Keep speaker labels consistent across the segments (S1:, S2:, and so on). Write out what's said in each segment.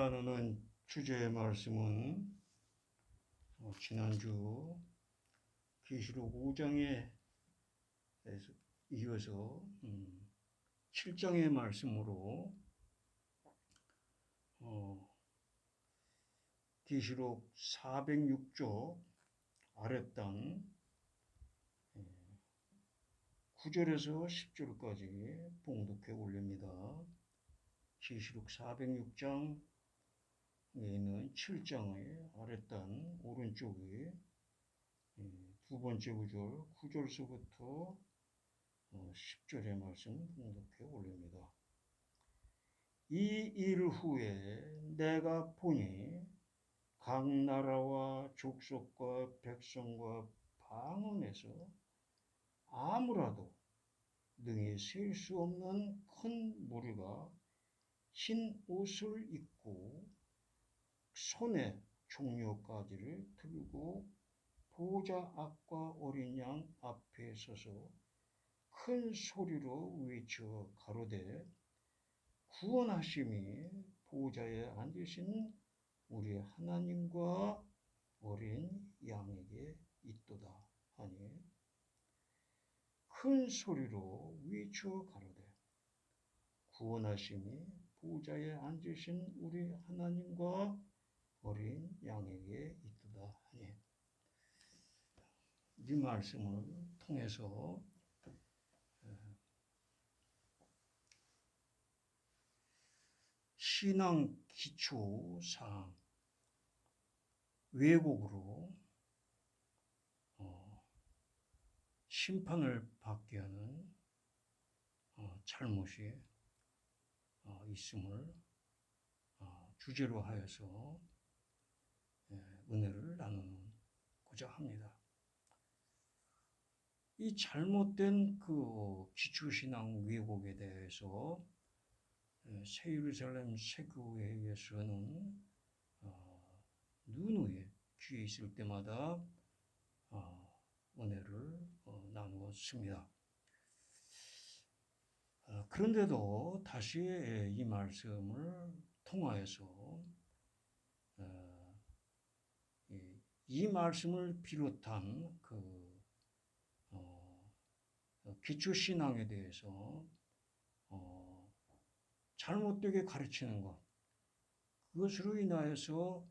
S1: 나누는 주제의 말씀은 지난주 계시록 5장에 이어서 7장의 말씀으로 계시록 406쪽 아랫단 9절에서 10절까지 봉독해 올립니다. 계시록 406장에 있는 7장의 아랫단 오른쪽에 두 번째 구절 9절서부터 10절의 말씀 봉독해 올립니다. 이 일 후에 내가 보니 각 나라와 족속과 백성과 방언에서 아무라도 능히 셀 수 없는 큰 무리가 흰 옷을 입고 손에 종려가지를 들고 보좌 앞과 어린 양 앞에 서서 큰 소리로 외쳐 가로되 구원하심이 보좌에 앉으신 우리 하나님과 어린 양에게 있도다 하니 큰 소리로 외쳐 가로되 구원하심이 보좌에 앉으신 우리 하나님과 어린 양에게 있도다 하니 이 말씀을 통해서 신앙 기초 사항 왜곡으로 심판을 받게 하는 잘못이 있음을 주제로 하여서 은혜를 나누고자 합니다. 이 잘못된 그 기초신앙 왜곡에 대해서 새예루살렘 새교회에서는 누누이 기회 있을 때마다 은혜를 나누었습니다. 그런데도 다시 이 말씀을 통하여서 이 말씀을 비롯한 그 기초신앙에 대해서 잘못되게 가르치는 것, 그것으로 인하여서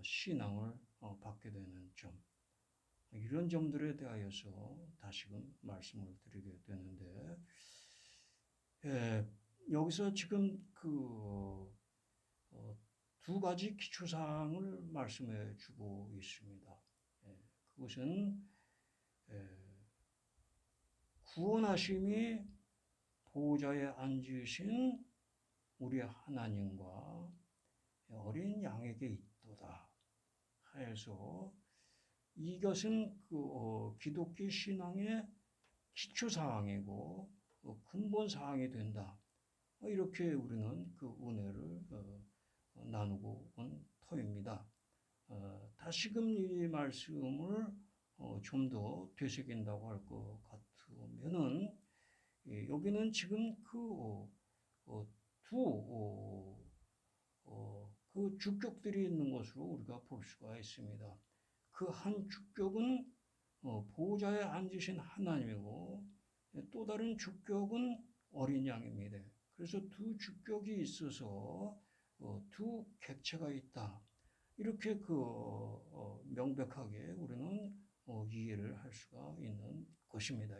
S1: 신앙을 받게 되는 점, 이런 점들에 대하여서 다시금 말씀을 드리게 되는데, 여기서 지금 두 가지 기초사항을 말씀해 주고 있습니다. 그것은 구원하심이 보좌에 앉으신 우리 하나님과 어린 양에게 있도다 하여서 이것은 기독교 신앙의 기초사항이고 근본 사항이 된다. 이렇게 우리는 그 은혜를 나누고 온 터입니다. 다시금 이 말씀을 좀 더 되새긴다고 할 것 같으면은 여기는 지금 그 주격들이 있는 것으로 우리가 볼 수가 있습니다. 그 한 주격은 보좌에 앉으신 하나님이고 또 다른 주격은 어린 양입니다. 그래서 두 주격이 있어서 두 객체가 있다. 이렇게 명백하게 우리는 이해를 할 수가 있는 것입니다.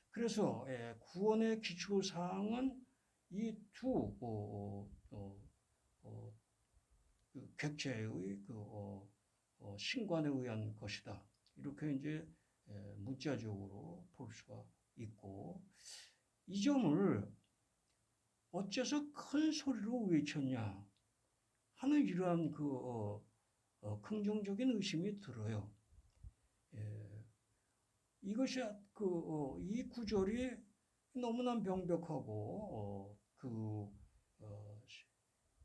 S1: 그래서 구원의 기초사항은 이 두 객체의 신관에 의한 것이다. 이렇게 이제 문자적으로 볼 수가 있고, 이 점을 어째서 큰 소리로 외쳤냐 하는 이러한 긍정적인 의심이 들어요. 이것이 이 구절이 너무나 명백하고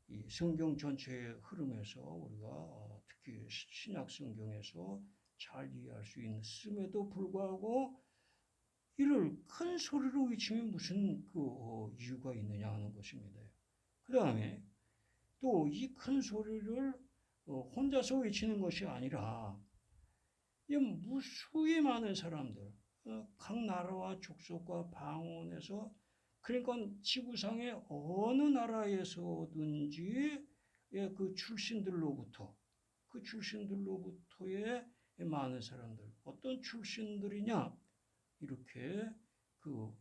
S1: 이 성경 전체의 흐름에서 우리가 특히 신약 성경에서 잘 이해할 수 있음에도 불구하고 이를 큰 소리로 외치면 무슨 이유가 있느냐 하는 것입니다. 그 다음에 또 이 큰 소리를 혼자서 외치는 것이 아니라 이 무수히 많은 사람들, 각 나라와 족속과 방언에서 그러니까 지구상의 어느 나라에서든지 그 출신들로부터의 많은 사람들, 어떤 출신들이냐 이렇게 그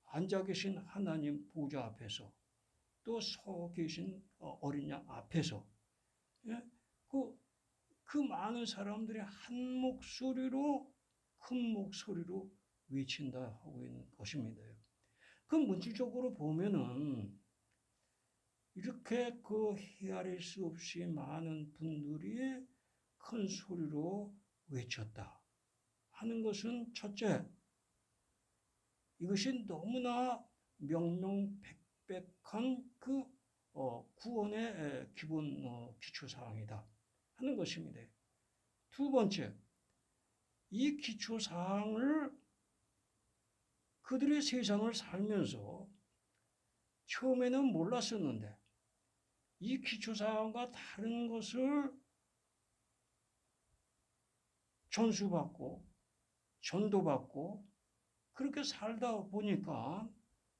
S1: 앉아 계신 하나님 보좌 앞에서 또 서 계신 어린 양 앞에서 예? 그 많은 사람들이 한 목소리로 큰 목소리로 외친다 하고 있는 것입니다. 그 문질적으로 보면은 이렇게 그 헤아릴 수 없이 많은 분들이 큰 소리로 외쳤다 하는 것은 첫째, 이것이 너무나 명명백백한 그 구원의 기본 기초사항이다 하는 것입니다. 두 번째, 이 기초사항을 그들의 세상을 살면서 처음에는 몰랐었는데 이 기초사항과 다른 것을 전수받고 전도받고 그렇게 살다 보니까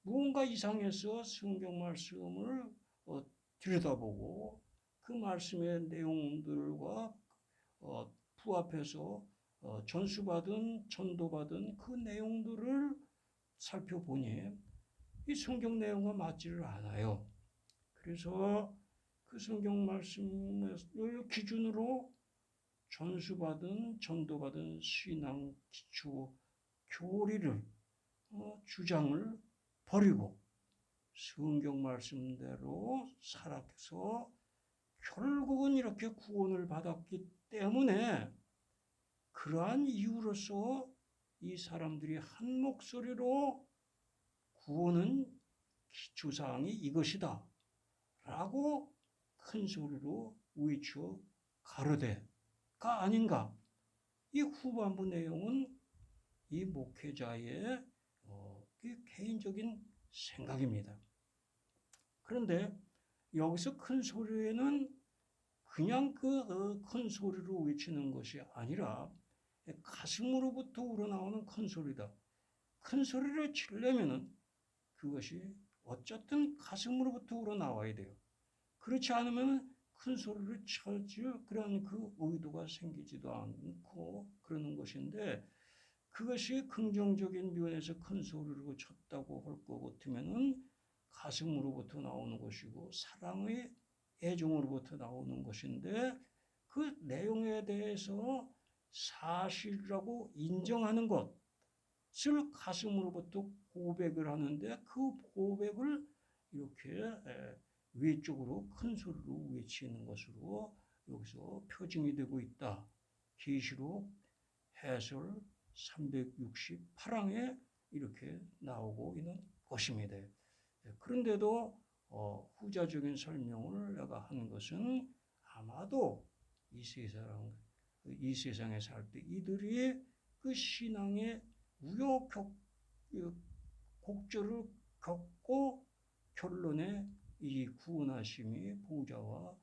S1: 무언가 이상해서 성경 말씀을 들여다보고 그 말씀의 내용들과 부합해서 전수받은 전도받은 그 내용들을 살펴보니 이 성경 내용과 맞지를 않아요. 그래서 그 성경 말씀을 기준으로 전수받은 전도받은 신앙 기초 교리를 주장을 버리고 성경 말씀대로 살아서 결국은 이렇게 구원을 받았기 때문에 그러한 이유로서 이 사람들이 한 목소리로 구원은 기초사항이 이것이다 라고 큰 소리로 외쳐 가로되가 아닌가. 이 후반부 내용은 이 목회자의 개인적인 생각입니다. 그런데 여기서 큰 소리에는 그냥 그 큰 소리로 외치는 것이 아니라 가슴으로부터 우러나오는 큰 소리다. 큰 소리를 치려면은 그것이 어쨌든 가슴으로부터 우러나와야 돼요. 그렇지 않으면 큰 소리를 쳐줄 그런 그 의도가 생기지도 않고 그러는 것인데 그것이 긍정적인 면에서 큰 소리로 쳤다고 할 것 같으면은 가슴으로부터 나오는 것이고 사랑의 애정으로부터 나오는 것인데 그 내용에 대해서 사실이라고 인정하는 것을 가슴으로부터 고백을 하는데 그 고백을 이렇게 외적으로 큰 소리로 외치는 것으로 여기서 표징이 되고 있다. 계시록 해설 368항에 이렇게 나오고 있는 것입니다. 그런데도 후자적인 설명을 내가 하는 것은 아마도 이 세상에 살 때 이들이 그 신앙의 우여곡절을 겪고 결론에 이 구원하심이 보좌와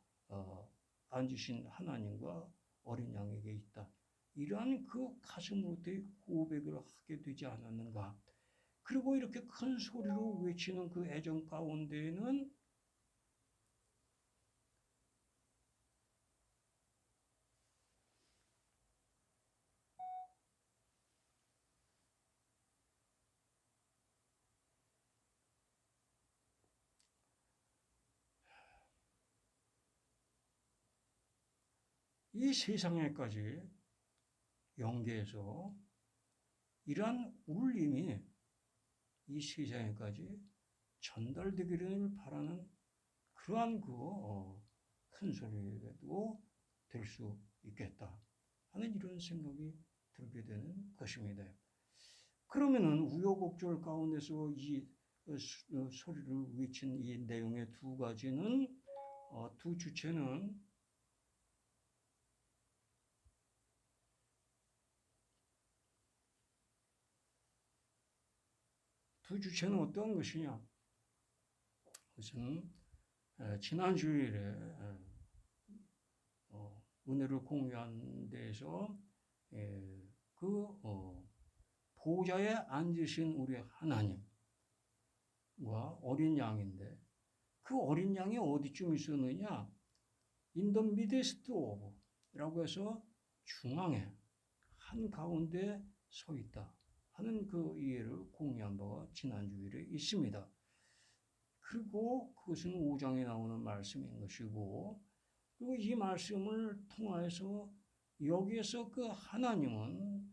S1: 앉으신 하나님과 어린 양에게 있다. 이러한 그 가슴으로부터의 고백을 하게 되지 않았는가. 그리고 이렇게 큰 소리로 외치는 그 애정 가운데에는 이 세상에까지 연계해서 이러한 울림이 이 세상에까지 전달되기를 바라는 그러한 큰 소리라도 될 수 있겠다 하는 이런 생각이 들게 되는 것입니다. 그러면은 우여곡절 가운데서 이 소리를 외친 이 내용의 두 가지는 두 주체는 어떤 것이냐? 그것은 지난 주일에 은혜를 공유한 데에서 보좌에 앉으신 우리 하나님과 어린 양인데 그 어린 양이 어디쯤 있었느냐? In the midst of 라고 해서 중앙에 한가운데 서 있다 하는 그 이해를 공유한 바가 지난 주일에 있습니다. 그리고 그것은 5장에 나오는 말씀인 것이고, 그리고 이 말씀을 통하여서 여기에서 그 하나님은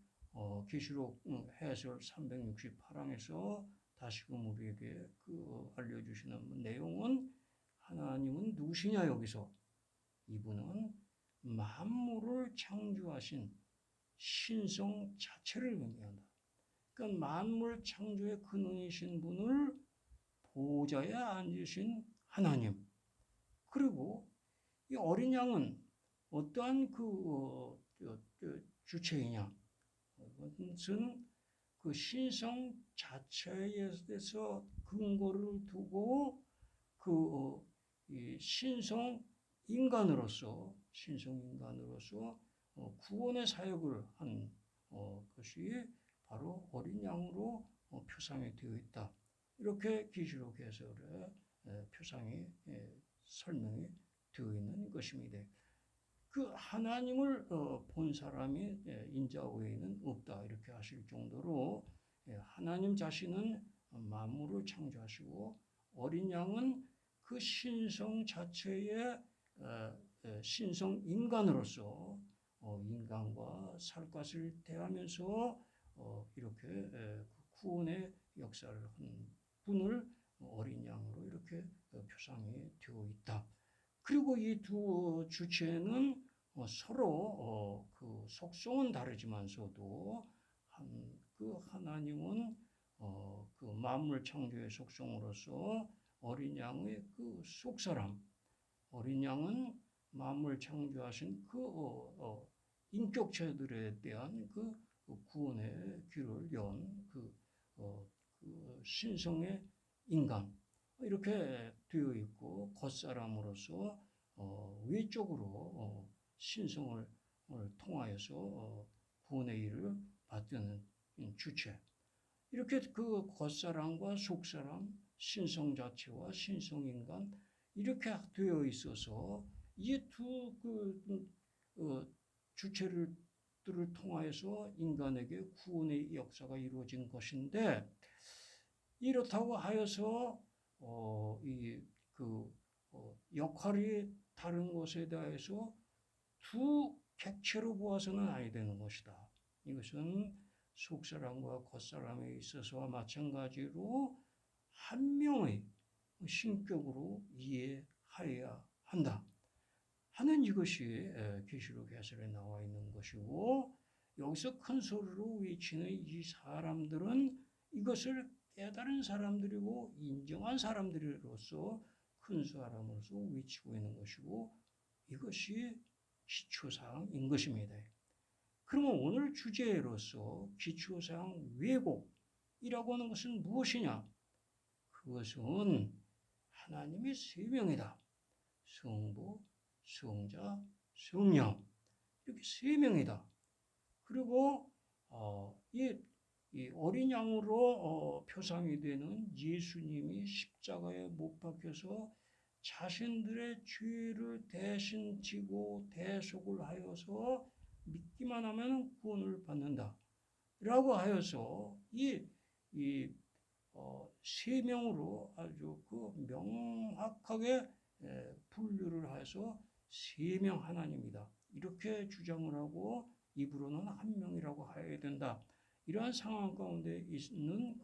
S1: 계시록 해설 368항에서 다시금 우리에게 알려주시는 내용은 하나님은 누구시냐 여기서 이분은 만물을 창조하신 신성 자체를 의미한다. 그러니까 만물 창조의 근원이신 분을 보좌에 앉으신 하나님. 그리고 이 어린 양은 어떠한 주체이냐? 그것은 그 신성 자체에 대해서 근거를 두고 이 신성 인간으로서 구원의 사역을 한 것이 바로 어린 양으로 표상이 되어 있다. 이렇게 계시록 해설에 표상이 설명이 되어 있는 것입니다. 그 하나님을 본 사람이 인자 외에는 없다 이렇게 하실 정도로 하나님 자신은 만물을 창조하시고 어린 양은 그 신성 자체의 신성 인간으로서 인간과 살 것을 대하면서 이렇게 구원의 역사를 한 분을 어린 양으로 이렇게 표상이 되어 있다. 그리고 이 두 주체는 서로 그 속성은 다르지만서도 그 하나님은 그 만물 창조의 속성으로서 어린 양의 그 속사람, 어린 양은 만물 창조하신 그 인격체들에 대한 그 구원의 길을 연 그 신성의 인간 이렇게 되어 있고 겉사람으로서 외적으로 신성을 통하여서 구원의 일을 받드는 주체 이렇게 그 겉사람과 속사람 신성 자체와 신성 인간 이렇게 되어 있어서 이 두 주체들을 통하여서 인간에게 구원의 역사가 이루어진 것인데 이렇다고 하여서 역할이 다른 것에 대해서 두 객체로 보아서는 아니 되는 것이다. 이것은 속사람과 겉사람에 있어서와 마찬가지로 한 명의 신격으로 이해하여야 한다 하는 이것이 계시록 해설에 나와 있는 것이고 여기서 큰 소리로 외치는 이 사람들은 이것을 깨달은 사람들이고 인정한 사람들로서 큰 사람으로서 외치고 있는 것이고 이것이 기초사항인 것입니다. 그러면 오늘 주제로서 기초사항 왜곡이라고 하는 것은 무엇이냐? 그것은 하나님이 세 명이다. 성부, 성자, 성령 이렇게 세 명이다. 그리고 이 어린 양으로 표상이 되는 예수님이 십자가에 못 박혀서 자신들의 죄를 대신 지고 대속을 하여서 믿기만 하면 구원을 받는다. 라고 하여서 세 명으로 아주 명확하게 분류를 해서 세 명 하나님이다. 이렇게 주장을 하고 입으로는 한 명이라고 해야 된다. 이러한 상황 가운데 있는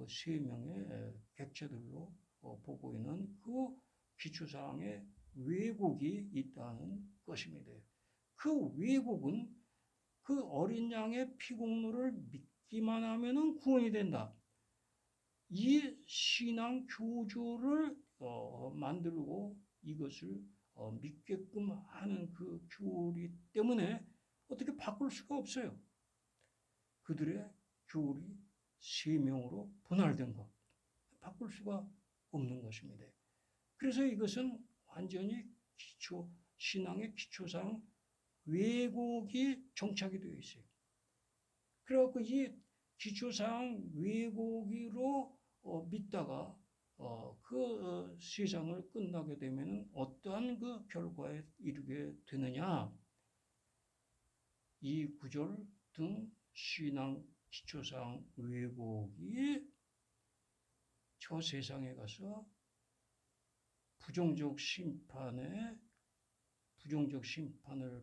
S1: 세 명의 객체들로 보고 있는 그 기초사항에 왜곡이 있다는 것입니다. 그 왜곡은 그 어린 양의 피공로를 믿기만 하면은 구원이 된다. 이 신앙 교조를 만들고 이것을 믿게끔 하는 그 교리 때문에 어떻게 바꿀 수가 없어요. 그들의 교리 세 명으로 분할된 것 바꿀 수가 없는 것입니다. 그래서 이것은 완전히 신앙의 기초상 왜곡이 정착이 되어 있어요. 그래갖고 이 기초상 왜곡으로 믿다가 세상을 끝나게 되면 어떠한 그 결과에 이르게 되느냐. 이 구절 등 신앙 기초상 왜곡이 저 세상에 가서 부정적 심판을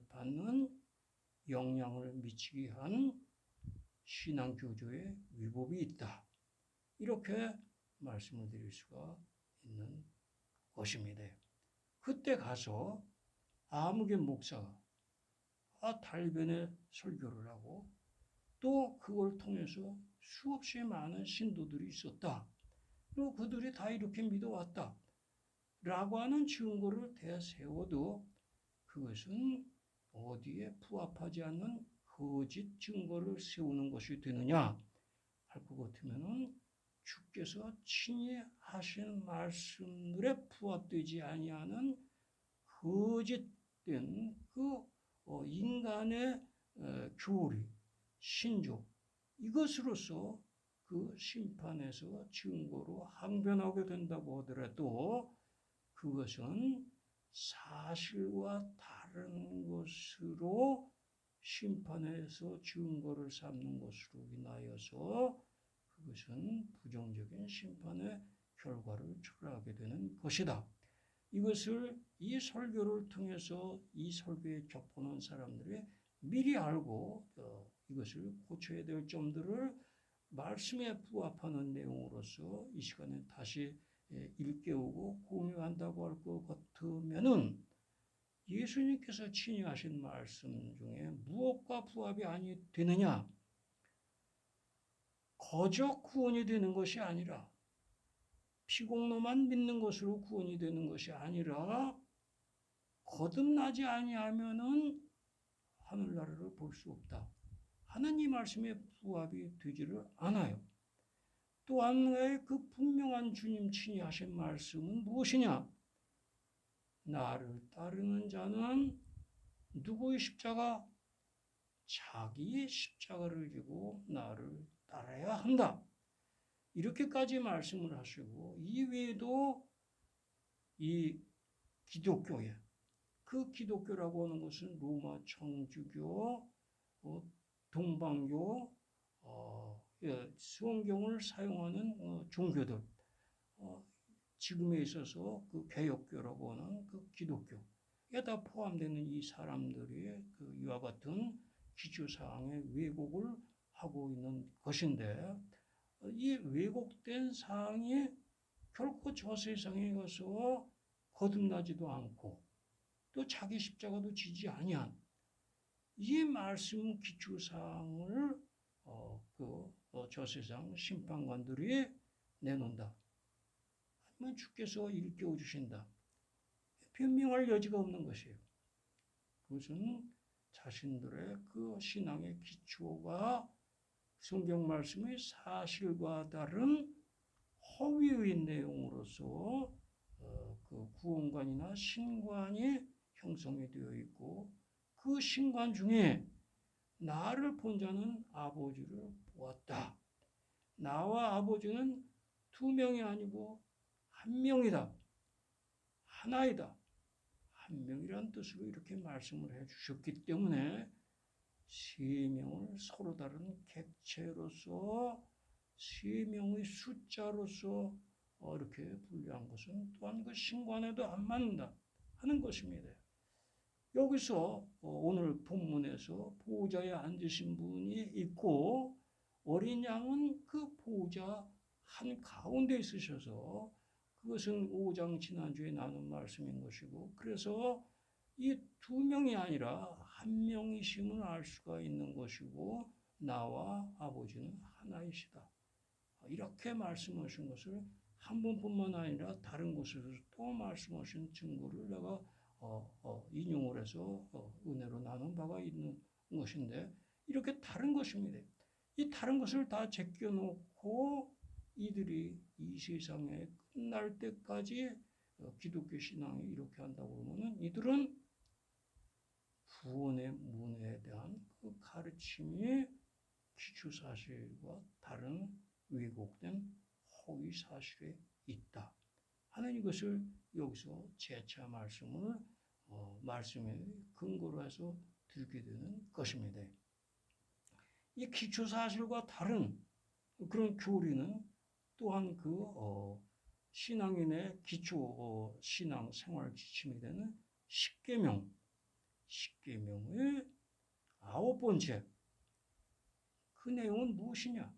S1: 받는 영향을 미치게 한 신앙 교조의 위법이 있다. 이렇게 말씀을 드릴 수가 있는 것입니다. 그때 가서 아무개 목사가 달변의 설교를 하고 또 그걸 통해서 수없이 많은 신도들이 있었다. 또 그들이 다 이렇게 믿어왔다. 라고 하는 증거를 대세워도 그것은 어디에 부합하지 않는 거짓 증거를 세우는 것이 되느냐 할 것 같으면은 주께서 친히 하신 말씀들에 부합되지 아니하는 거짓된 그 인간의 교리, 신조 이것으로서 그 심판에서 증거로 항변하게 된다고 하더라도 그것은 사실과 다른 것으로 심판에서 증거를 삼는 것으로 인하여서 그것은 부정적인 심판의 결과를 초래하게 되는 것이다. 이것을 이 설교를 통해서 이 설교에 접하는 사람들이 미리 알고 이것을 고쳐야 될 점들을 말씀에 부합하는 내용으로서 이 시간에 다시 일깨우고 공유한다고 할 것 같으면은 예수님께서 친히 하신 말씀 중에 무엇과 부합이 아니 되느냐? 거저 구원이 되는 것이 아니라 피공로만 믿는 것으로 구원이 되는 것이 아니라 거듭나지 아니하면은 하늘나라를 볼 수 없다. 하는 이 말씀에 부합이 되지를 않아요. 또 하나의 그 분명한 주님 친히 하신 말씀은 무엇이냐? 나를 따르는 자는 누구의 십자가? 자기의 십자가를 지고 나를 따라야 한다. 이렇게까지 말씀을 하시고 이 외에도 이 기독교에 그 기독교라고 하는 것은 로마 청주교, 동방교, 성경을 사용하는 종교들, 지금에 있어서 그 개혁교라고 하는 그 기독교에 다 포함되는 이 사람들이 그 이와 같은 기초사항의 왜곡을 하고 있는 것인데 이 왜곡된 사항이 결코 저 세상에 가서 거듭나지도 않고 또 자기 십자가도 지지 아니한 이 말씀 기초사항을 저 세상 심판관들이 내놓는다. 하지만 주께서 일깨워 주신다. 변명할 여지가 없는 것이에요. 그것은 자신들의 그 신앙의 기초가 성경 말씀의 사실과 다른 허위의 내용으로서 그 구원관이나 신관이 형성이 되어 있고 그 신관 중에 나를 본 자는 아버지를 보았다. 나와 아버지는 두 명이 아니고 한 명이다. 하나이다. 한 명이란 뜻으로 이렇게 말씀을 해주셨기 때문에 세 명을 서로 다른 객체로서 세 명의 숫자로서 이렇게 분류한 것은 또한 그 신관에도 안 맞는다 하는 것입니다. 여기서 오늘 본문에서 보호자에 앉으신 분이 있고 어린 양은 그 보호자 한 가운데 있으셔서 그것은 5장 지난주에 나눈 말씀인 것이고 그래서 이 두 명이 아니라 한 명이심을 알 수가 있는 것이고 나와 아버지는 하나이시다. 이렇게 말씀하신 것을 한 번뿐만 아니라 다른 곳에서 또 말씀하신 증거를 내가 인용을 해서 은혜로 나눈 바가 있는 것인데 이렇게 다른 것입니다. 이 다른 것을 다 제껴놓고 이들이 이 세상에 끝날 때까지 기독교 신앙이 이렇게 한다고 그러면은 이들은 구원의 문에 대한 그 가르침이 기초사실과 다른 왜곡된 허위 사실에 있다 하는 이것을 여기서 재차 말씀에 근거로 해서 들게 되는 것입니다. 이 기초사실과 다른 그런 교리는 또한 신앙인의 기초 신앙 생활 지침이 되는 십계명의 9번째 그 내용은 무엇이냐?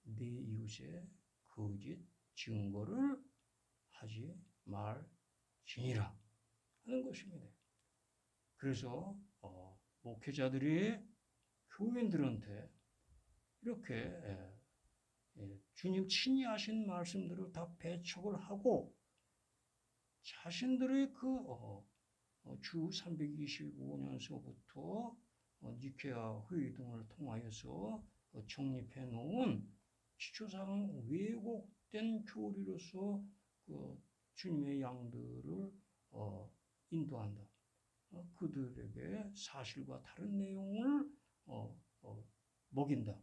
S1: 네 이웃의 거짓 증거를 하지 말지니라 하는 것입니다. 그래서 목회자들이 교인들한테 이렇게 주님 친히 하신 말씀들을 다 배척을 하고 자신들의 주 325년서부터 니케아 회의 등을 통하여서 정립해 놓은 기초상 왜곡된 교리로서 주님의 양들을 인도한다. 그들에게 사실과 다른 내용을 먹인다.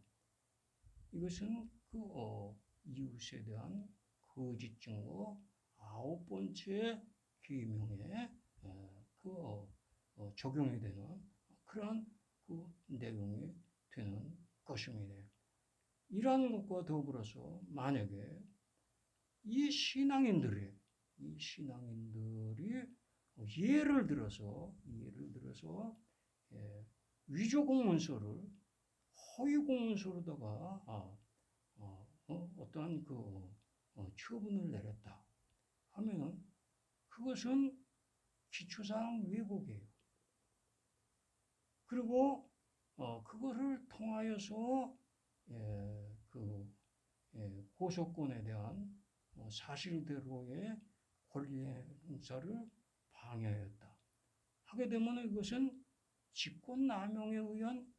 S1: 이것은 이웃에 대한 거짓 증거 9번째 계명에 적용이 되는 그러한 내용이 되는 것입니다. 이러한 것과 더불어서 만약에 이 신앙인들이 예를 들어서 위조 공문서를 허위 공문서로다가 어떠한 처분을 내렸다 하면은 그것은 기초사항 왜곡이에요. 그리고 그거를 통하여서 고소권에 대한 사실대로의 권리 행사를 방해하였다 하게 되면 이것은 직권남용에 의한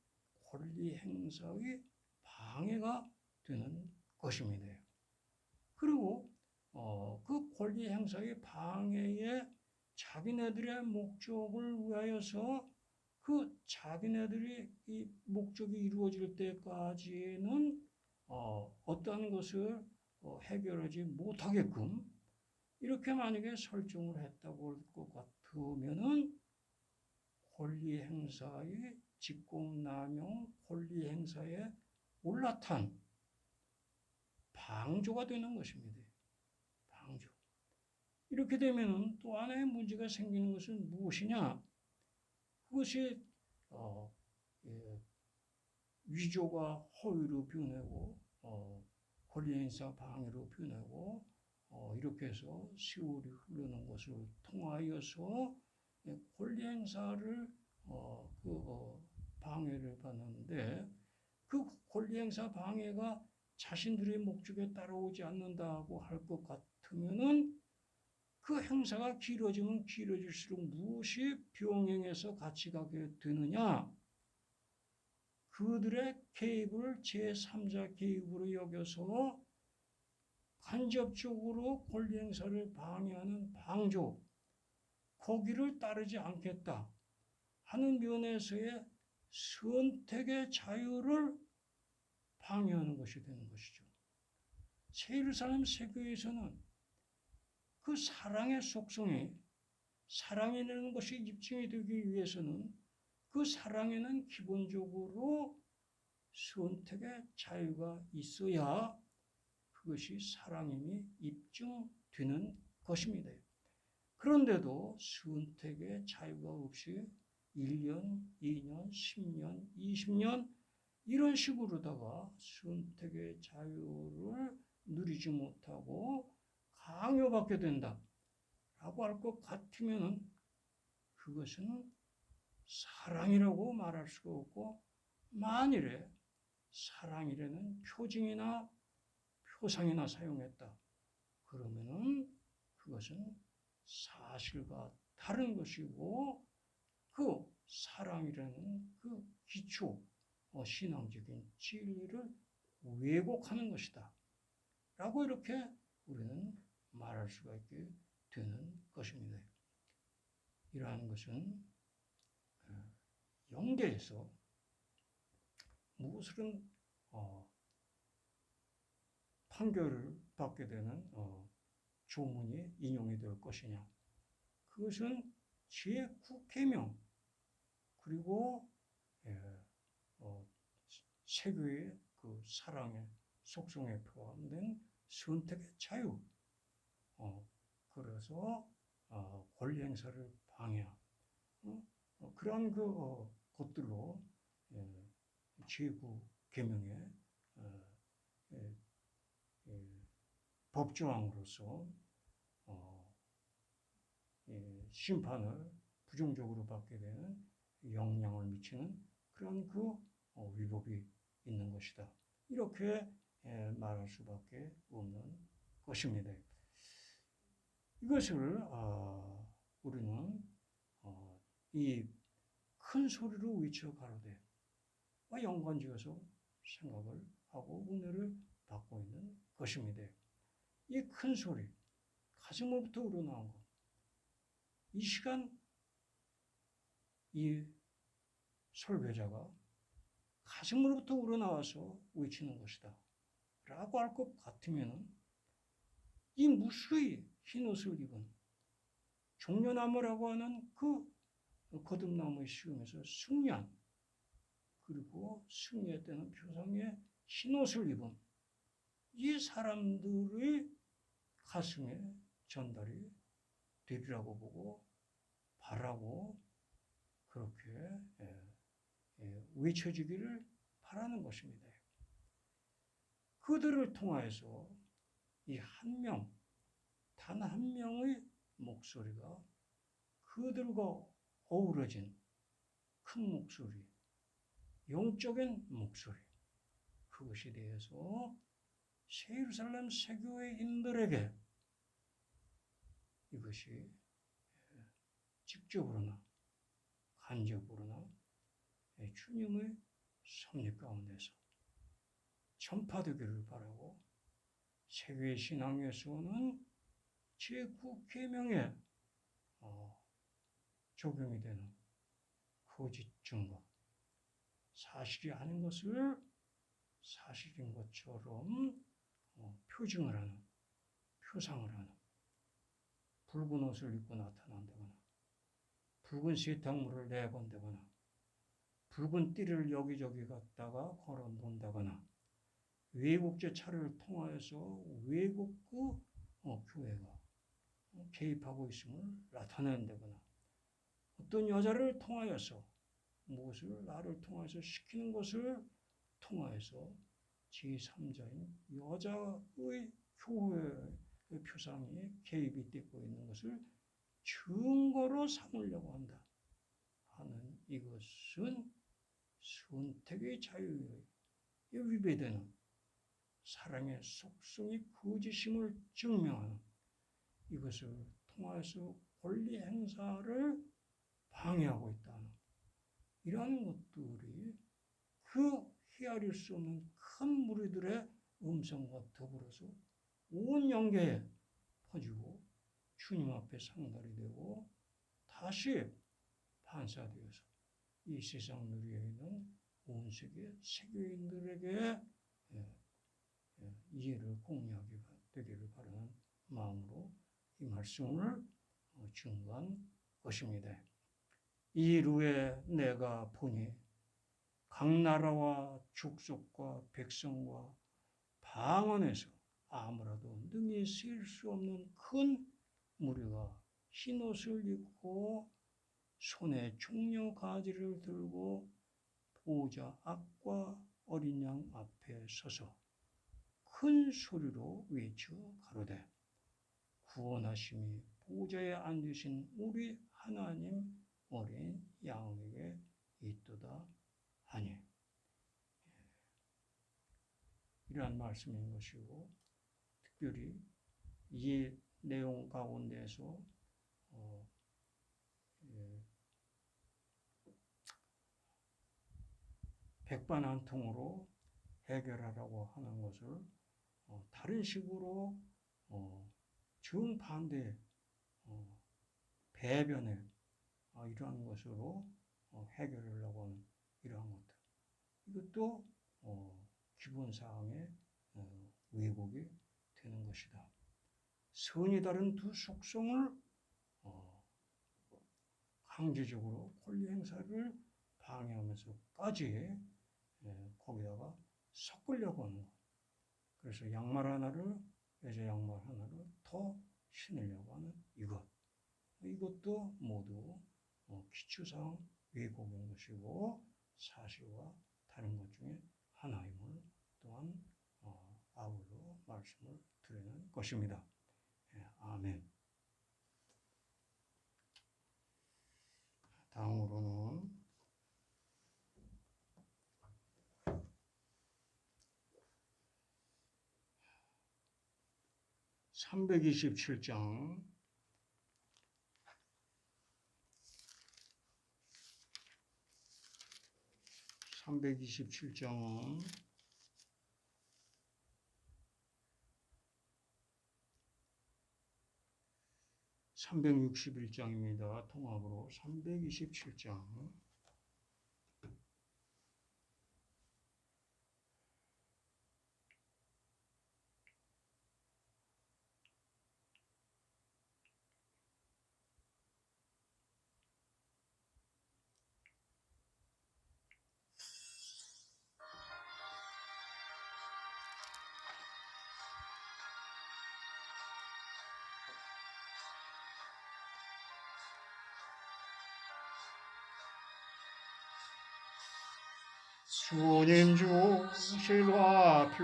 S1: 권리 행사의 방해가 되는 것입니다. 그리고 그 권리 행사의 방해에 자기네들의 목적을 위하여서 그 자기네들이 이 목적이 이루어질 때까지는 어떠한 것을 해결하지 못하게끔 이렇게 만약에 설정을 했다고 할 것 같으면은 권리 행사의 직권남용 권리 행사에 올라탄 방조가 되는 것입니다. 방조. 이렇게 되면은 또 하나의 문제가 생기는 것은 무엇이냐? 그것이 위조가 허위로 변하고 권리 행사 방해로 변하고 이렇게 해서 세월이 흐르는 것을 통하여서 권리 행사를 방해를 받는데 그 권리 행사 방해가 자신들의 목적에 따라오지 않는다고 할 것 같으면은 그 행사가 길어지면 길어질수록 무엇이 병행해서 같이 가게 되느냐? 그들의 개입을 제3자 개입으로 여겨서 간접적으로 권리 행사를 방해하는 방조, 거기를 따르지 않겠다 하는 면에서의 선택의 자유를 방해하는 것이 되는 것이죠. 새 예루살렘 새교회에서는 그 사랑의 속성이 사랑이라는 것이 입증이 되기 위해서는 그 사랑에는 기본적으로 선택의 자유가 있어야 그것이 사랑임이 입증되는 것입니다. 그런데도 선택의 자유가 없이 1년, 2년, 10년, 20년 이런 식으로다가 선택의 자유를 누리지 못하고 강요받게 된다라고 할 것 같으면 그것은 사랑이라고 말할 수가 없고 만일에 사랑이라는 표징이나 표상이나 사용했다. 그러면은 그것은 사실과 다른 것이고 그 사랑이라는 그 기초 신앙적인 진리를 왜곡하는 것이다. 라고 이렇게 우리는 말할 수가 있게 되는 것입니다. 이러한 것은 영계에서 무엇을 판결을 받게 되는 조문이 인용이 될 것이냐. 그것은 제9계명 그리고 세교의 그 사랑의 속성에 포함된 선택의 자유. 그래서 권리 행사를 방해한 그러한 것들로 제9계명의 법조항으로서 심판을 부정적으로 받게 되는 영향을 미치는 그런 위법이 있는 것이다. 이렇게 말할 수밖에 없는 것입니다. 이것을 우리는 이 큰 소리로 외쳐 가로되 연관지어서 생각을 하고 은혜를 받고 있는 것입니다. 이 큰 소리, 가슴으로부터 우러나온 것. 이 시간 이 설교자가 가슴으로부터 우러나와서 외치는 것이다. 라고 할 것 같으면 이 무수히 흰옷을 입은 종려나무라고 하는 그 거듭나무의 시험에서 승리한 그리고 승리했다는 표상의 흰옷을 입은 이 사람들의 가슴에 전달이 되리라고 보고 바라고 그렇게 외쳐지기를 바라는 것입니다. 그들을 통하여서 이 한 명, 단 한 명의 목소리가 그들과 어우러진 큰 목소리, 영적인 목소리, 그것에 대해서 예루살렘 세교회인들에게 이것이 직접으로나 간접으로나 주님의 섭리 가운데서 전파되기를 바라고 세계 신앙에서는 제9계명에 적용이 되는 거짓 증거, 사실이 아닌 것을 사실인 것처럼 표징을 하는, 표상을 하는 붉은 옷을 입고 나타난다거나 붉은 세탁물을 내건다거나 붉은 띠를 여기저기 갖다가 걸어 놓는다거나 외국제 차를 통하여서 외국 교회가 개입하고 있음을 나타낸다거나 어떤 여자를 통하여서 무엇을 나를 통해서 시키는 것을 통하여서 제3자인 여자의 교회의 표상이 개입이 되고 있는 것을 증거로 삼으려고 한다 하는 이것은 선택의 자유에 위배되는 사랑의 속성이 거짓임을 증명하는 이것을 통해서 권리 행사를 방해하고 있다는 이러한 것들이 그 헤아릴 수 없는 큰 무리들의 음성과 더불어서 온 영계에 퍼지고 주님 앞에 상달이 되고 다시 반사되어서 이 세상 누리에 있는 온 세계 세계인들에게 이해를 공유하게 되기를 바라는 마음으로 이 말씀을 증거한 것입니다. 이루에 내가 보니 각 나라와 족속과 백성과 방언에서 아무라도 능히 셀 수 없는 큰 무리가 흰옷을 입고 손에 종려 가지를 들고 보호자 앞과 어린 양 앞에 서서 큰 소리로 외쳐 가로되 구원하심이 보호자에 앉으신 우리 하나님 어린 양에게 있도다 하니 이러한 말씀인 것이고 특별히 이 내용 가운데서 백반한통으로 해결하라고 하는 것을 다른 식으로 정반대 배변을 이러한 것으로 해결하려고 하는 이러한 것들. 이것도 기본사항의 왜곡이 되는 것이다. 선이 다른 두 속성을 강제적으로 권리 행사를 방해하면서까지 거기다가 섞으려고 하는 것. 그래서 양말 하나를, 여자 양말 하나를 더 신으려고 하는 이것. 이것도 모두 기초사항 왜곡인 것이고 사실과 다른 것 중에 하나임을 또한 아울러 말씀을 드리는 것입니다. 아멘. 다음으로는 327장 327장은 361장입니다. 통합으로 327장. 주님 주실 화표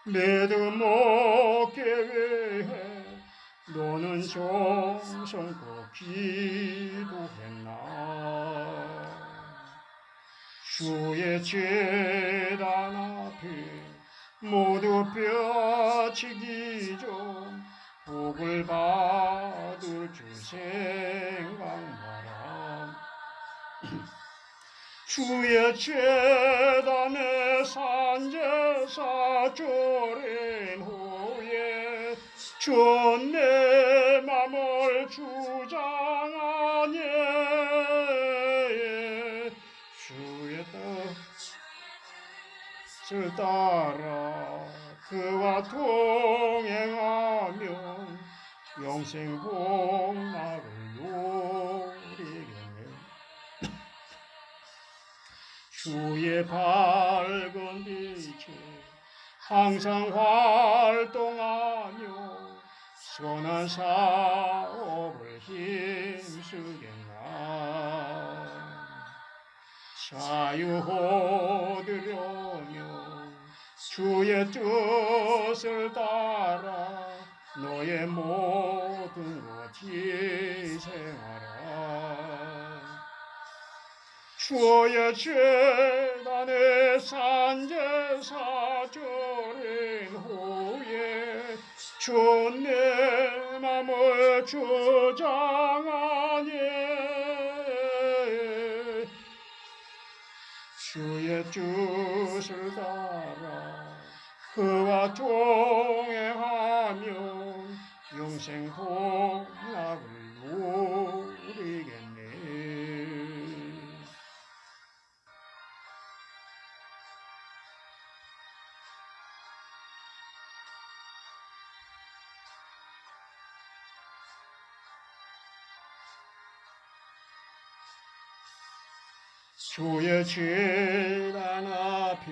S1: 믿음 얻게 위해 너는 정성껏 기도했나. 주의 제단 앞에 모두 뼈치기 전 복을 받을 줄 생각하라. 주의 제단에 산제사 조린 후에 전 내 맘을 주장하니 주의 뜻을 따라 그와 동행하면 영생 복락을 누리겠네. 주의 밝은 빛에 항상 활동하며 선한 사업을 힘쓰겠나. 자유 얻으려면 주의 뜻을 따라 너의 모든 것 희생하라. 주의 제단에 산제사 절인 후에 전 내 맘을 주장하니 주의 뜻을 따라 그와 동행하면 영생 복락을 누리겠네. 주의 제단 앞에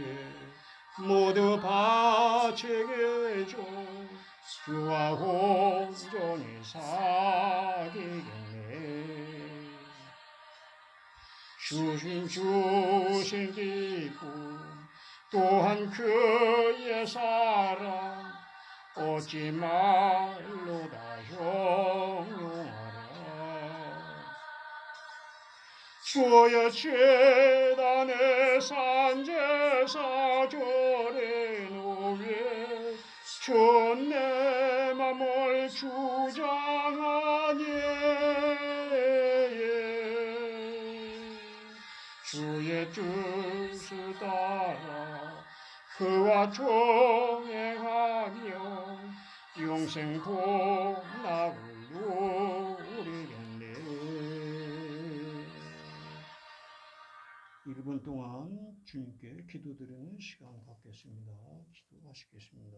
S1: 모두 바치게 줘 주와 온전히 사귀겠네. 주신 기쁨 또한 그의 사랑 어찌 말로 다 형용하라. 주의 제단에 산제사 절인 후에 전 내 맘을 주장하니 주의 뜻을 따라 그와 동행하며 영생 복락을 누리겠네. 1분 동안 주님께 기도드리는 시간 갖겠습니다. 기도하시겠습니다.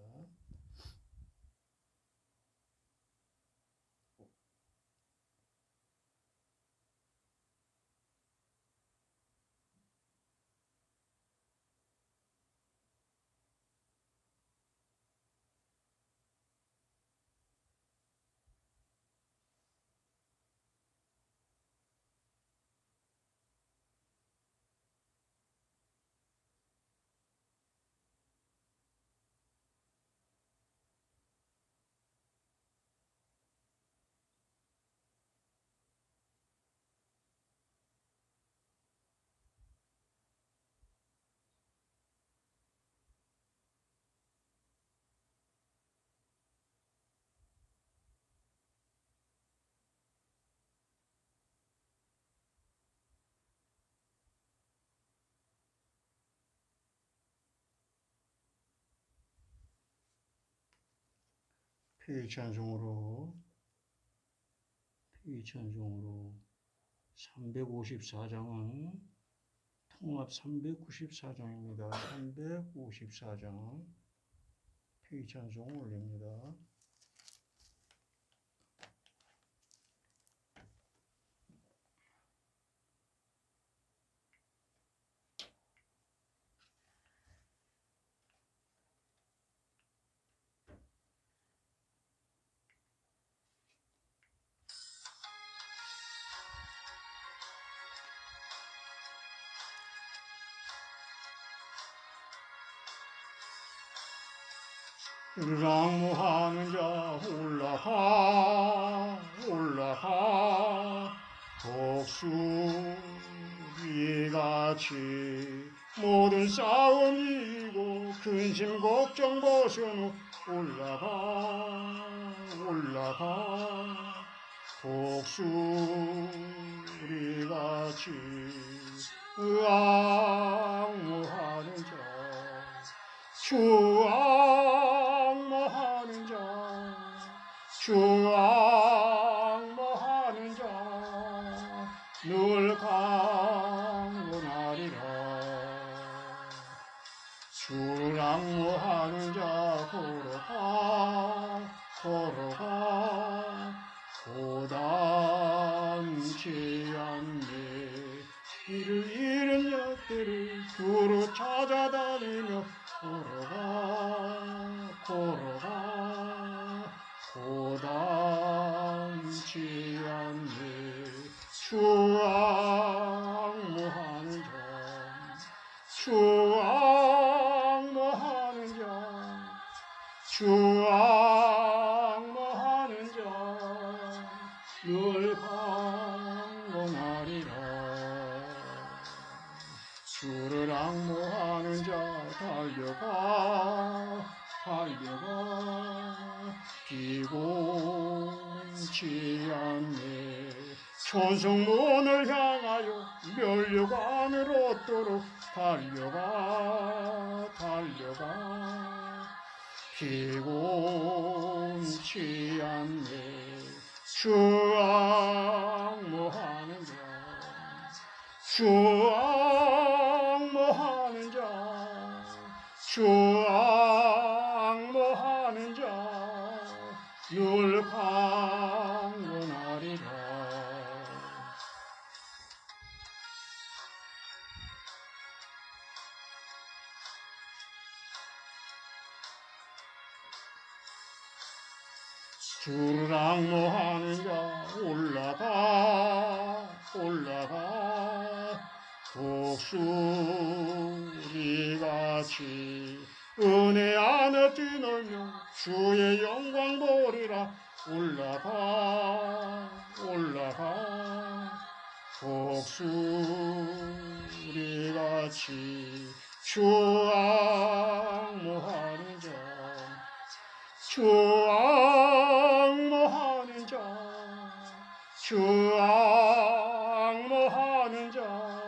S1: 피의 찬송으로 354장은 통합 394장입니다. 354장 피의 찬송 올립니다. 랑모하는 자 올라가 올라가 독수리같이 모든 싸움 이기고 근심 걱정 벗어놓 올라가 올라가 독수리같이 랑모하는 자 주악모하는 자 주악모하는 자 늘 강건하리라 주악모하는 자 걸어가 걸어가 고단치 않네 길을 잃은 자들을 두루 찾아다니며 걸어가 걸어가 고단치 않네 주악모하는 자 주악모하는 자 주악모하는 자 늘 강건하리라 주를 악모하는 자 달려가 달려가 비공치 않네 천성문을 향하여 멸류관을 얻도록 달려가 달려가 비공치 않네 주악모하는 자 주악모하는 자 주악모하는 자 늘 강건하리라 주를 악모하는 자 올라가 올라가 독수리같이 은혜 안에 뛰놀며 주의 영광 보리라 올라가 올라가 독수리같이 주악모하는 자 주악모하는 자 주악